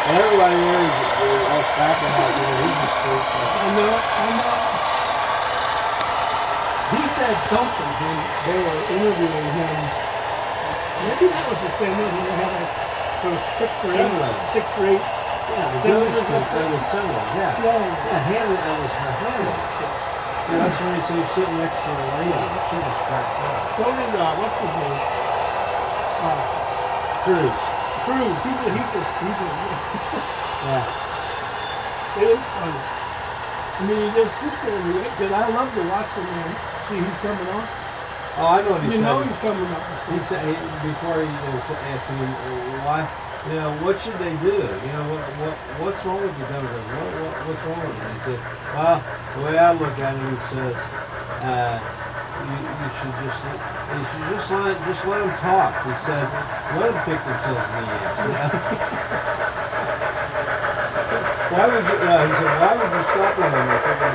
And everybody there is all clapping out there. He's just so I know. He said something when they were interviewing him. Maybe that was the same one when they had like those six or eight. Yeah, the Senators Jewish up there. senator, yeah. Yeah. Hannah, that was her Hannah. Yeah, that's when he was sitting next to the lady. She was cracked up. So did, what's his name? Cruz. He just. Yeah. It is funny. I mean, you just sit there because I love to watch him and see who's coming on. Oh, I know what he said. You know he's coming up. He said, before he asked me why, you know, what should they do? You know, what's wrong with the Democrats? What's wrong with them? He said, well, the way I look at it, he says, you should just let them talk. He said, let them pick themselves in the ass. You know? Why would you? He said, why would you stop them when they're picking